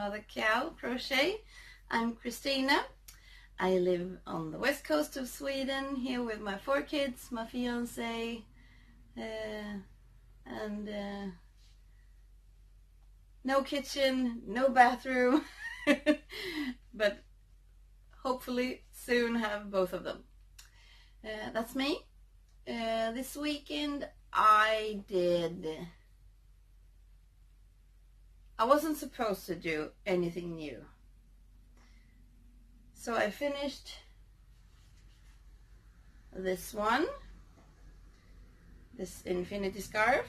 Mother Cow Crochet. I'm Christina. I live on the west coast of Sweden here with my 4 kids, my fiance, and no kitchen, no bathroom, but hopefully soon have both of them. That's me. This weekend I wasn't supposed to do anything new. So I finished this one, this infinity scarf.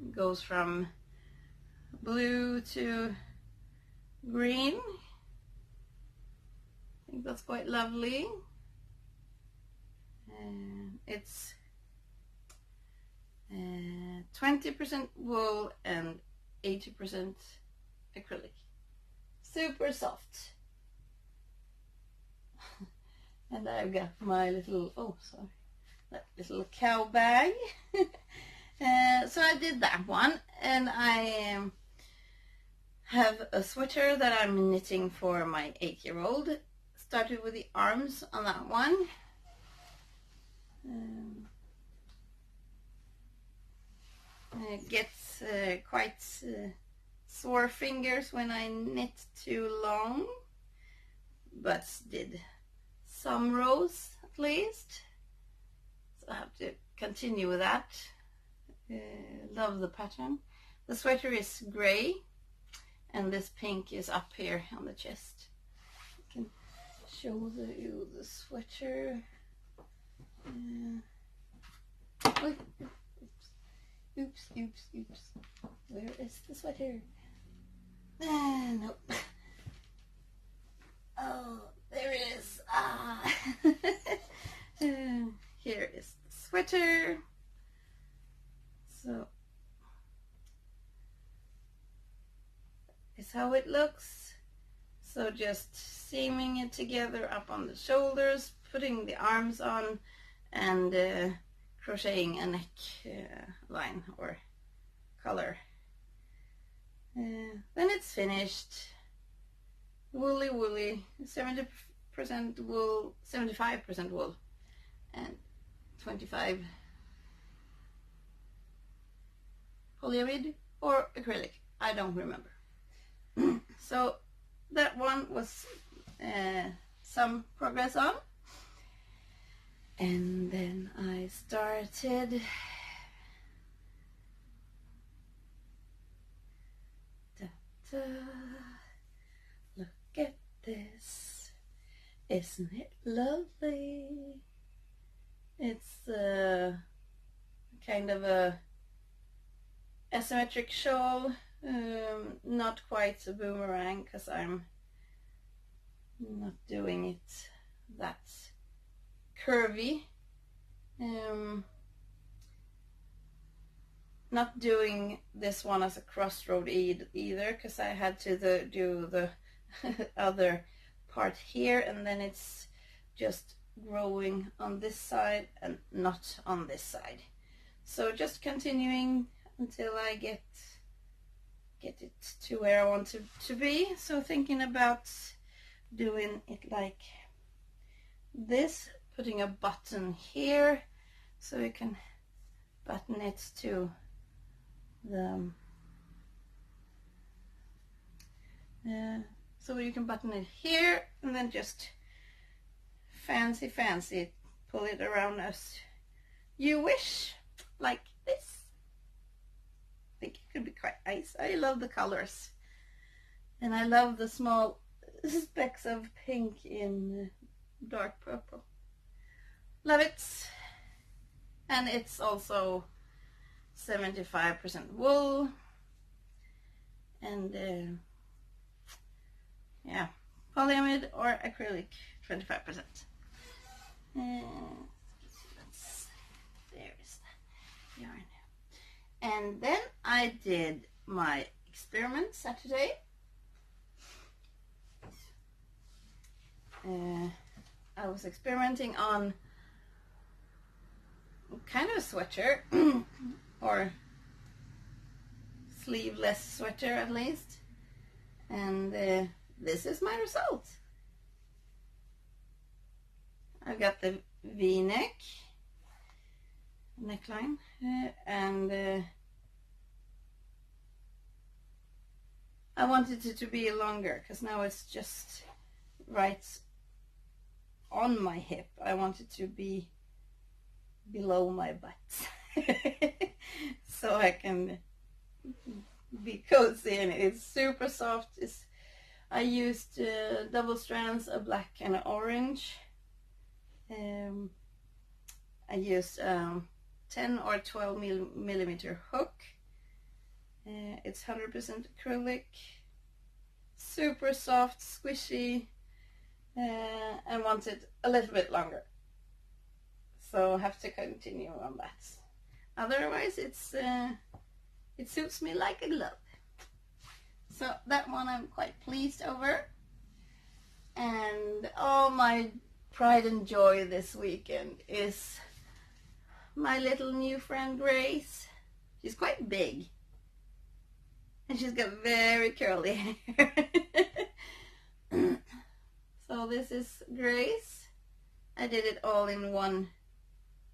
It goes from blue to green. I think that's quite lovely. It's 20% wool and 80% acrylic. Super soft. And I've got my little, that little cow bag. So I did that one, and I have a sweater that I'm knitting for my 8-year-old. Started with the arms on that one. It gets quite sore fingers when I knit too long, but did some rows at least, so I have to continue with that. Love the pattern. The sweater is gray and this pink is up here on the chest. I can show you the sweater. Oops. Where is the sweater? Nope. Oh, there it is. Here is the sweater. So, is how it looks. So just seaming it together up on the shoulders, putting the arms on, and crocheting a neck line or color. Then it's finished. Woolly, 70% wool, 75% wool, and 25 polyamide or acrylic. I don't remember. So that one was some progress on. And then I started look at this, isn't it lovely? It's kind of a AzymetriC shawl, not quite a boomerang because I'm not doing it that curvy. Not doing this one as a crossroad either, because I had to do the other part here, and then it's just growing on this side and not on this side. So just continuing until I get it to where I want to be. So thinking about doing it like this, putting a button here so you can button it to the so you can button it here, and then just fancy pull it around as you wish, like this. I think it could be quite nice. I love the colors, and I love the small specks of pink in dark purple. Love it. And it's also 75% wool, and yeah, polyamide or acrylic 25%. There's the yarn. And then I did my experiment Saturday. I was experimenting on kind of a sweater or sleeveless sweater at least. And this is my result. I've got the V-neck neckline and I wanted it to be longer because now it's just right on my hip. I want it to be below my butt so I can be cozy in it. It's super soft. I used double strands, a black and an orange. I used 10 or 12 millimeter hook. It's 100% acrylic, super soft, squishy, and want it a little bit longer. So I have to continue on that. Otherwise, it suits me like a glove. So that one I'm quite pleased over. And all my pride and joy this weekend is my little new friend Grace. She's quite big. And she's got very curly hair. So this is Grace. I did it all in one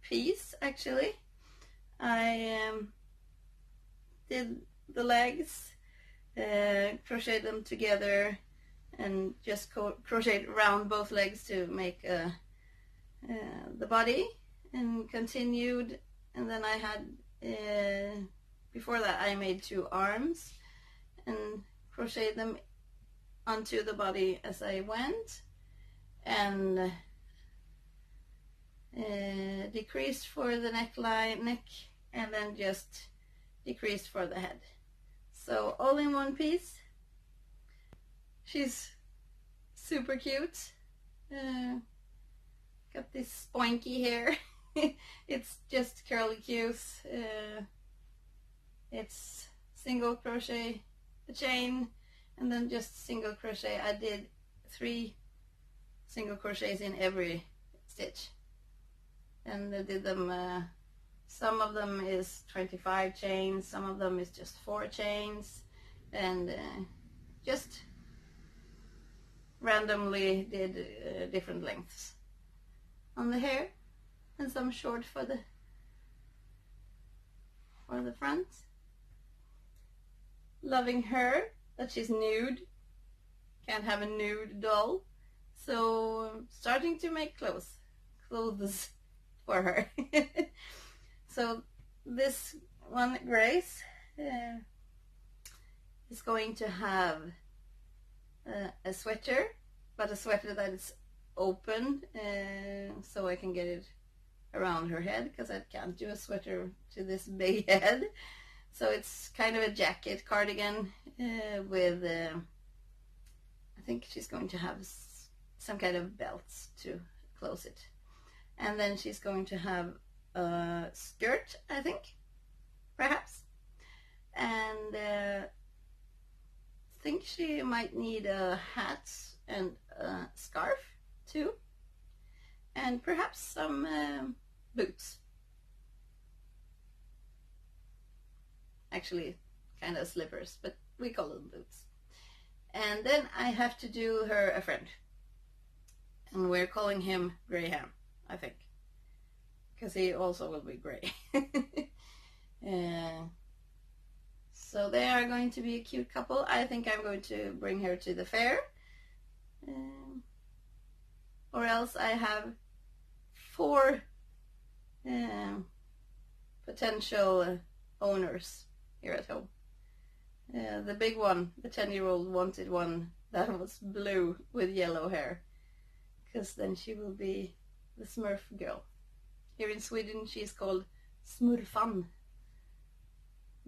piece actually. I did the legs, crocheted them together and just crocheted around both legs to make the body, and continued, and then I had before that I made 2 arms and crocheted them onto the body as I went, and decreased for the neck, and then just decreased for the head. So all in one piece. She's super cute. Got this spoinky hair. It's just curly cues. It's single crochet a chain and then just single crochet. I did 3 single crochets in every stitch, and I did them some of them is 25 chains, some of them is just 4 chains, and just randomly did different lengths on the hair, and some short for the front. Loving her, that she's nude. Can't have a nude doll. So starting to make clothes for her. So this one, Grace, is going to have a sweater, but a sweater that is open, so I can get it around her head, because I can't do a sweater to this big head. So it's kind of a jacket cardigan with I think she's going to have some kind of belts to close it, and then she's going to have a skirt, I think, perhaps, and I think she might need a hat and a scarf too, and perhaps some boots. Actually, kind of slippers, but we call them boots. And then I have to do her a friend, and we're calling him Graham, I think, because he also will be gray. So they are going to be a cute couple. I think I'm going to bring her to the fair, or else I have 4 potential owners here at home. The big one, the 10-year-old, wanted one that was blue with yellow hair, because then she will be the Smurf girl. Here in Sweden she's called Smurfan.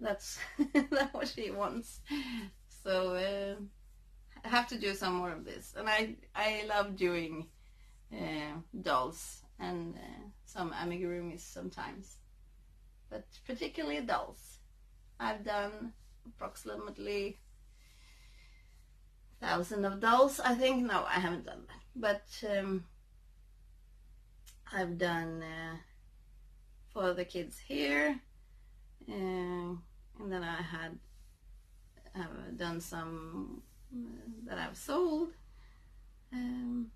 That's that's what she wants. So I have to do some more of this, and I love doing dolls and some amigurumis sometimes, but particularly dolls. I've done approximately 1,000 of dolls, I think. No, I haven't done that, but I've done for the kids here, and then I had I've done some that I've sold, and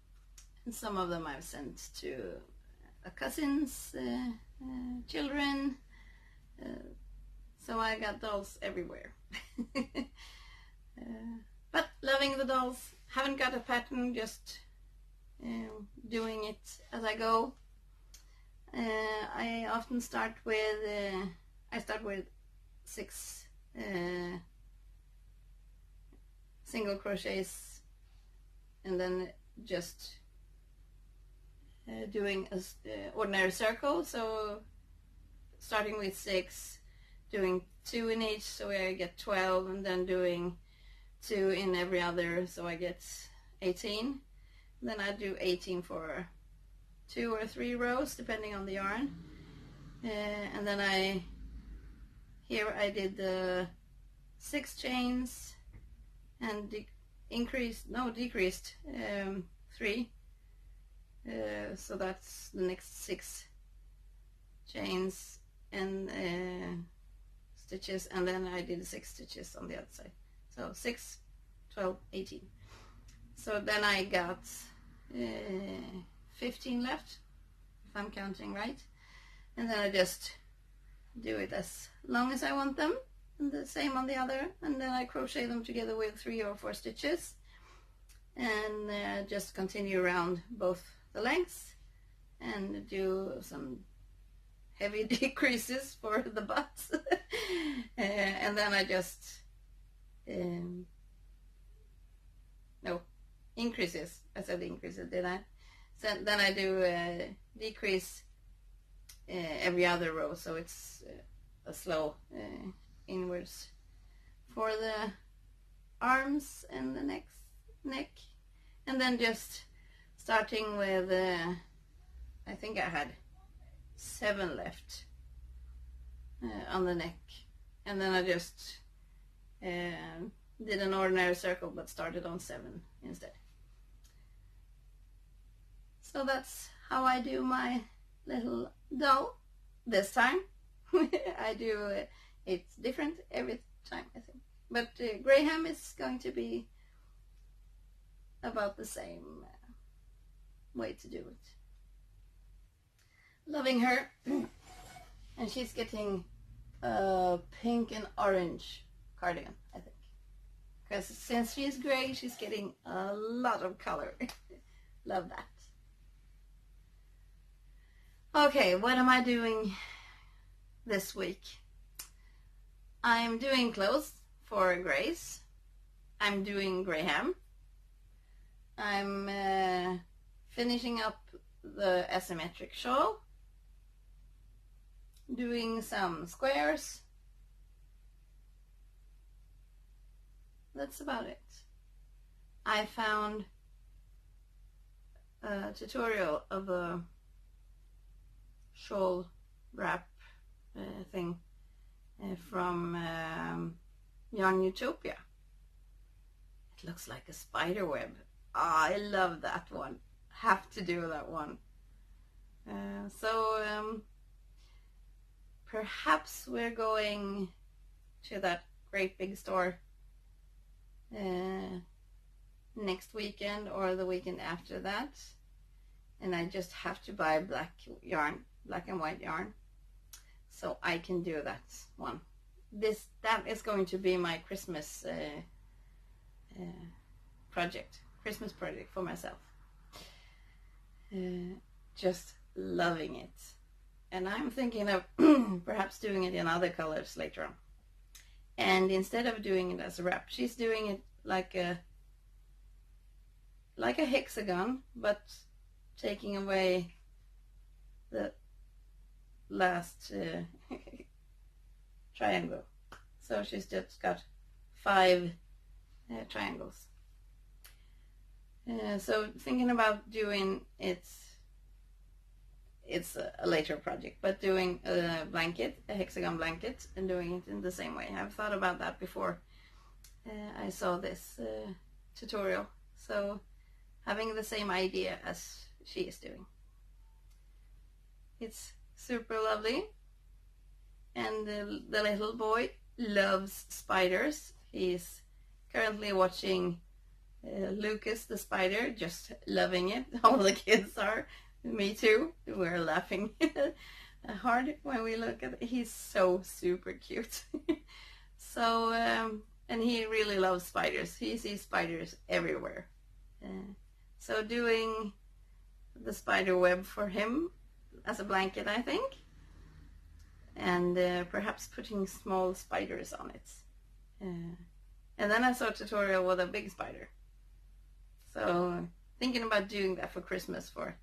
some of them I've sent to a cousin's children. So I got dolls everywhere. But loving the dolls. Haven't got a pattern, just doing it as I go. I often start with, I start with 6 single crochets, and then just doing a ordinary circle. So starting with 6, doing 2 in each, so I get 12, and then doing 2 in every other, so I get 18. Then I do 18 for 2 or 3 rows depending on the yarn, and then here I did the 6 chains and decreased 3, so that's the next 6 chains and stitches, and then I did 6 stitches on the other side, so 6, 12, 18. So then I got 15 left, if I'm counting right, and then I just do it as long as I want them, and the same on the other, and then I crochet them together with 3 or 4 stitches, and just continue around both the lengths and do some heavy decreases for the butts. And then I just no, increases. I said increases, did I? So then I do decrease every other row, so it's a slow inwards for the arms and the neck, and then just starting with I think I had 7 left on the neck, and then I just did an ordinary circle but started on 7 instead. So that's how I do my little doll this time. I do it's different every time, I think, but Graham is going to be about the same way to do it. Loving her. And she's getting a pink and orange cardigan, I think, because since she's gray, she's getting a lot of color. Love that. Okay, what am I doing this week? I'm doing clothes for Grace. I'm doing Graham. I'm finishing up the AzymetriC shawl, doing some squares. That's about it. I found a tutorial of a shawl wrap thing from Yarn Utopia. It looks like a spider web. I love that one. Have to do that one. So perhaps we're going to that great big store next weekend or the weekend after that, and I just have to buy black yarn, black and white yarn, so I can do that one. That is going to be my Christmas Christmas project for myself. Just loving it, and I'm thinking of perhaps doing it in other colors later on. And instead of doing it as a wrap, she's doing it like a hexagon, but taking away the last triangle. So she's just got 5 triangles. So thinking about doing it's a later project, but doing a blanket, a hexagon blanket, and doing it in the same way. I've thought about that before I saw this tutorial, so having the same idea as she is doing. It's super lovely, and the little boy loves spiders. He's currently watching Lucas the spider, just loving it. All the kids are, me too. We're laughing hard when we look at it. He's so super cute. So, and he really loves spiders. He sees spiders everywhere. So doing the spider web for him as a blanket, I think. And perhaps putting small spiders on it. And then I saw a tutorial with a big spider. So thinking about doing that for Christmas for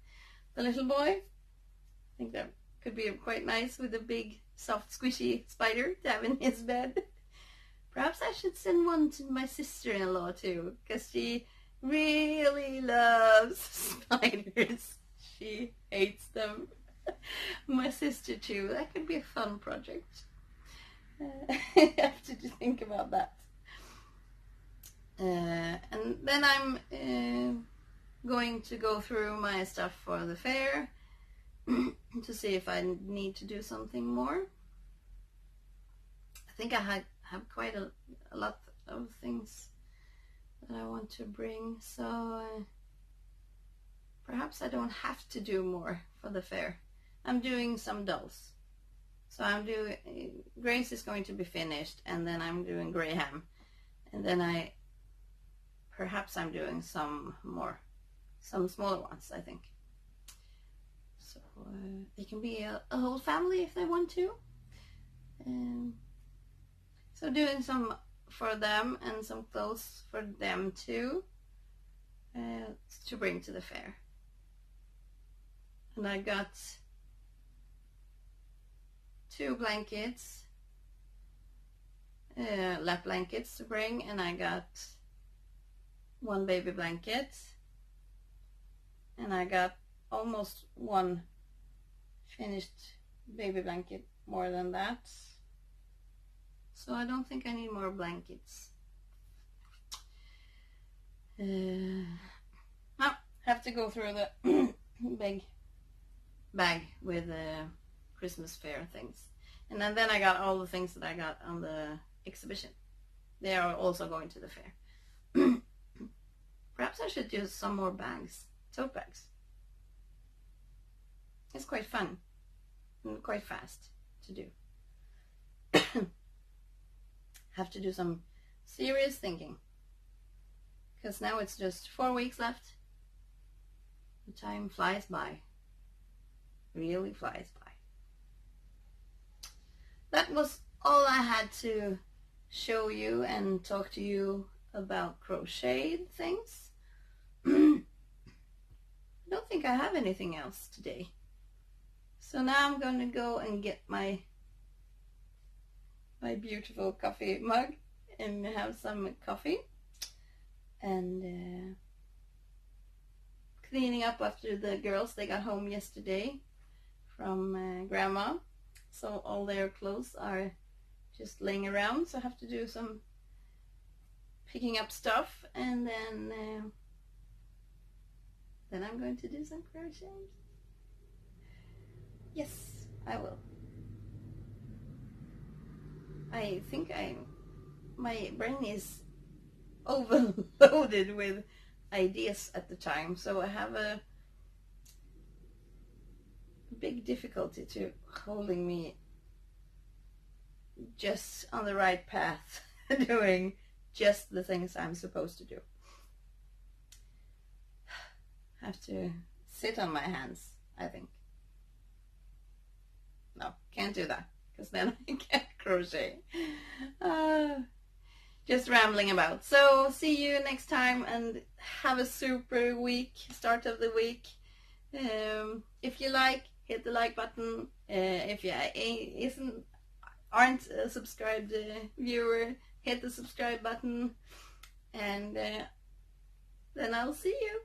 the little boy. I think that could be quite nice with a big, soft, squishy spider to have in his bed. Perhaps I should send one to my sister-in-law too, because she really loves spiders. She hates them. My sister too. That could be a fun project. I have to think about that. And then I'm going to go through my stuff for the fair to see if I need to do something more. I think I have quite a lot of things that I want to bring, so perhaps I don't have to do more for the fair. I'm doing some dolls. So I'm doing, Grace is going to be finished, and then I'm doing Graham, and then perhaps I'm doing some more, some smaller ones, I think. So they can be a whole family if they want to. So doing some for them and some clothes for them too, to bring to the fair. And I got 2 blankets, lap blankets to bring, and I got 1 baby blanket, and I got almost 1 finished baby blanket, more than that. So I don't think I need more blankets. Now have to go through the big bag with Christmas fair things. And then I got all the things that I got on the exhibition. They are also going to the fair. Perhaps I should use some more bags, tote bags. It's quite fun and quite fast to do. Have to do some serious thinking, because now it's just 4 weeks left. The time flies by, really flies by. That was all I had to show you and talk to you about crocheted things. I don't think I have anything else today. So now I'm going to go and get my beautiful coffee mug and have some coffee, and cleaning up after the girls. They got home yesterday from grandma, so all their clothes are just laying around, so I have to do some picking up stuff, and then I'm going to do some crochet. Yes, I will. I think my brain is overloaded with ideas at the time, so I have a big difficulty to holding me just on the right path, doing just the things I'm supposed to do. I have to sit on my hands, I think. No, can't do that, because then I can't crochet. Just rambling about. So see you next time, and have a super week, start of the week. If you like, hit the like button. If you aren't a subscribed viewer, hit the subscribe button, and then I'll see you.